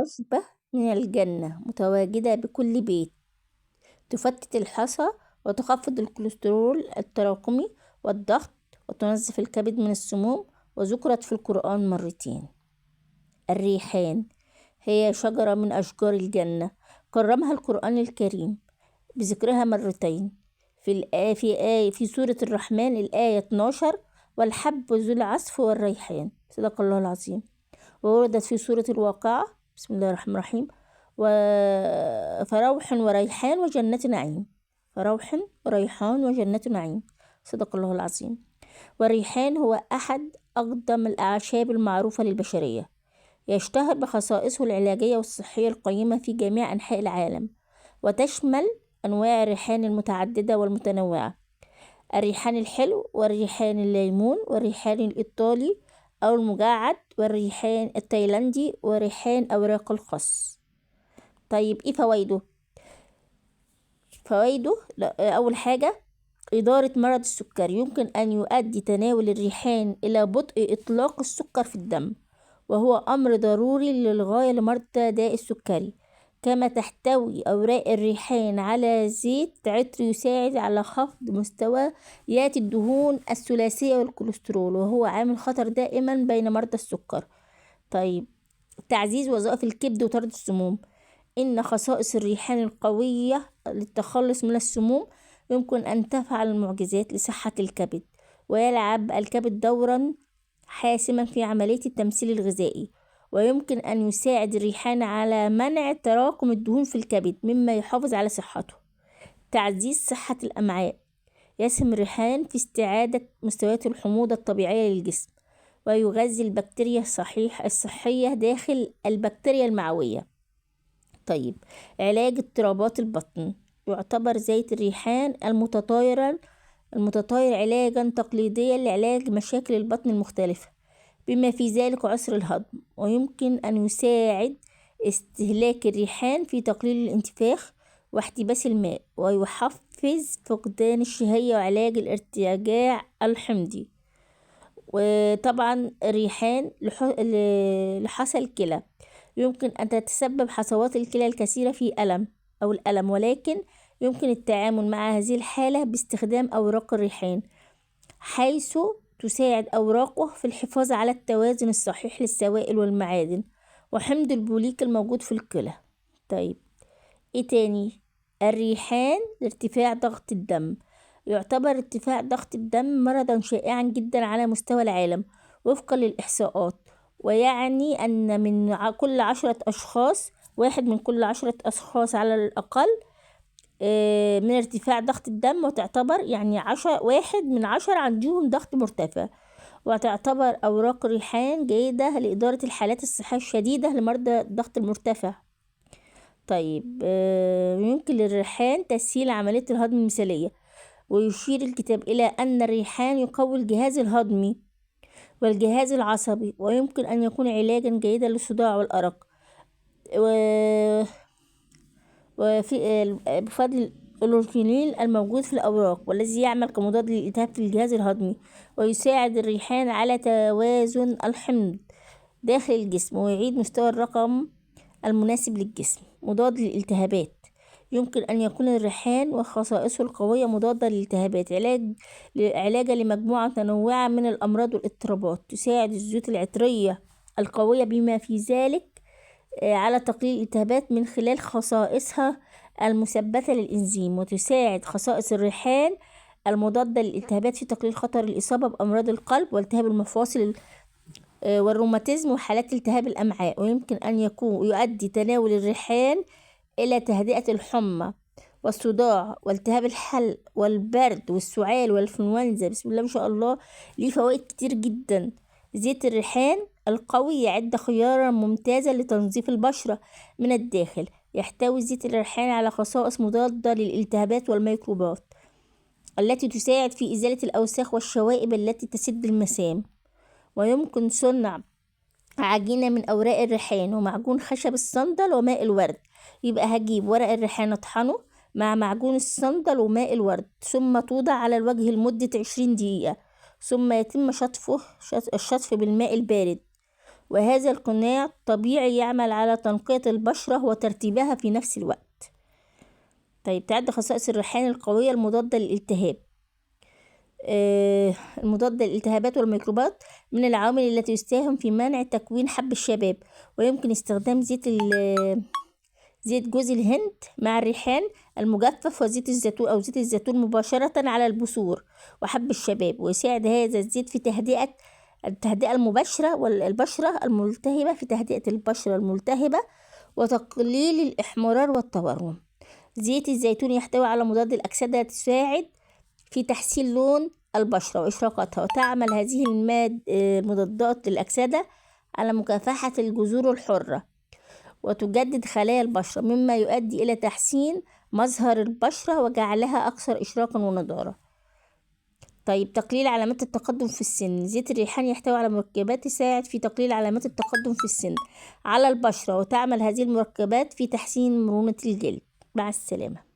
عشبة من الجنة متواجدة بكل بيت، تفتت الحصى وتخفض الكوليسترول التراكمي والضغط وتنظف الكبد من السموم، وذكرت في القرآن مرتين. الريحان هي شجرة من أشجار الجنة، كرمها القرآن الكريم بذكرها مرتين في سورة الرحمن الآية 12: والحب ذو العصف والريحان، صدق الله العظيم. ووردت في سورة الواقعة بسم الله الرحمن الرحيم: فروح وريحان وجنة نعيم، فروح وريحان وجنة نعيم، صدق الله العظيم. والريحان هو أحد أقدم الأعشاب المعروفة للبشرية، يشتهر بخصائصه العلاجية والصحية القيمة في جميع أنحاء العالم، وتشمل أنواع الريحان المتعددة والمتنوعة: الريحان الحلو، والريحان الليمون، والريحان الإيطالي أو المجعد، والريحان التايلاندي، وريحان أوراق الخس. طيب إيه فوائده؟ أول حاجة إدارة مرض السكري، يمكن أن يؤدي تناول الريحان إلى بطء إطلاق السكر في الدم، وهو أمر ضروري للغاية لمرضى داء السكري. كما تحتوي أوراق الريحان على زيت عطر يساعد على خفض مستويات الدهون الثلاثية والكوليسترول، وهو عامل خطر دائما بين مرضى السكر. طيب تعزيز وظائف الكبد وطرد السموم، إن خصائص الريحان القوية للتخلص من السموم يمكن أن تفعل المعجزات لصحة الكبد، ويلعب الكبد دورا حاسما في عملية التمثيل الغذائي، ويمكن أن يساعد الريحان على منع تراكم الدهون في الكبد مما يحافظ على صحته. تعزيز صحة الأمعاء، يسهم الريحان في استعادة مستويات الحموضة الطبيعية للجسم، ويغذي البكتيريا الصحية داخل البكتيريا المعوية. طيب علاج اضطرابات البطن، يعتبر زيت الريحان المتطاير علاجا تقليديا لعلاج مشاكل البطن المختلفة بما في ذلك عسر الهضم، ويمكن أن يساعد استهلاك الريحان في تقليل الانتفاخ واحتباس الماء، ويحفز فقدان الشهية وعلاج الارتجاع الحمضي. وطبعا الريحان لحصى الكلى، يمكن أن تتسبب حصوات الكلى الكثيرة في الألم، ولكن يمكن التعامل مع هذه الحالة باستخدام أوراق الريحان، حيث تساعد أوراقه في الحفاظ على التوازن الصحيح للسوائل والمعادن وحمض البوليك الموجود في الكلى. طيب إيه تاني؟ الريحان لارتفاع ضغط الدم، يعتبر ارتفاع ضغط الدم مرضا شائعا جدا على مستوى العالم وفقا للإحصاءات، ويعني أن كل 10 أشخاص، واحد من كل 10 أشخاص على الأقل من ارتفاع ضغط الدم، وتعتبر يعني 1 من 10 عندهم ضغط مرتفع. وتعتبر أوراق الريحان جيدة لإدارة الحالات الصحية الشديدة لمرضى الضغط المرتفع. طيب يمكن للريحان تسهيل عملية الهضم المثالية، ويشير الكتاب إلى أن الريحان يقوي الجهاز الهضمي والجهاز العصبي، ويمكن أن يكون علاجا جيدا للصداع والأرق، بفضل الأورجينين الموجود في الأوراق، والذي يعمل كمضاد للالتهاب في الجهاز الهضمي، ويساعد الريحان على توازن الحمض داخل الجسم، ويعيد مستوى الرقم المناسب للجسم. مضاد للالتهابات، يمكن أن يكون الريحان وخصائصه القوية مضادة للالتهابات، علاجا لمجموعة متنوعة من الأمراض والاضطرابات. تساعد الزيوت العطرية القوية بما في ذلك على تقليل الالتهابات من خلال خصائصها المثبتة للإنزيم، وتساعد خصائص الريحان المضادة للالتهابات في تقليل خطر الإصابة بأمراض القلب والتهاب المفاصل والروماتيزم وحالات التهاب الأمعاء. ويمكن أن يؤدي تناول الريحان إلى تهدئة الحمى والصداع والتهاب الحلق والبرد والسعال والإنفلونزا. بسم الله ما شاء الله، ليه فوائد كتير جدا. زيت الريحان القوي يعد خيارا ممتازا لتنظيف البشرة من الداخل. يحتوي زيت الريحان على خصائص مضادة للالتهابات والميكروبات التي تساعد في إزالة الأوساخ والشوائب التي تسد المسام. ويمكن صنع عجينة من أوراق الريحان ومعجون خشب الصندل وماء الورد. يبقى هجيب ورق الريحان أطحنه مع معجون الصندل وماء الورد، ثم توضع على الوجه لمدة 20 دقيقة، ثم يتم الشطف بالماء البارد، وهذا القناع طبيعي يعمل على تنقية البشرة وترطيبها في نفس الوقت. طيب، تعد خصائص الريحان القوية المضادة للالتهاب. المضادة للالتهابات والميكروبات من العوامل التي تساهم في منع تكوين حب الشباب، ويمكن استخدام زيت جوز الهند مع الريحان المجفف وزيت الزيتون أو زيت الزيتون مباشرة على البثور وحب الشباب، ويساعد هذا الزيت في التهدئة المباشرة والبشرة الملتهبة في تهدئة البشرة الملتهبة وتقليل الإحمرار والتورم. زيت الزيتون يحتوي على مضاد الأكسدة تساعد في تحسين لون البشرة وإشراقتها، وتعمل هذه المضادات للأكسدة على مكافحة الجذور الحرة وتجدد خلايا البشرة، مما يؤدي إلى تحسين مظهر البشرة وجعلها أكثر إشراقا ونضارة. طيب، تقليل علامات التقدم في السن. زيت الريحان يحتوي على مركبات تساعد في تقليل علامات التقدم في السن على البشرة، وتعمل هذه المركبات في تحسين مرونة الجلد. مع السلامة.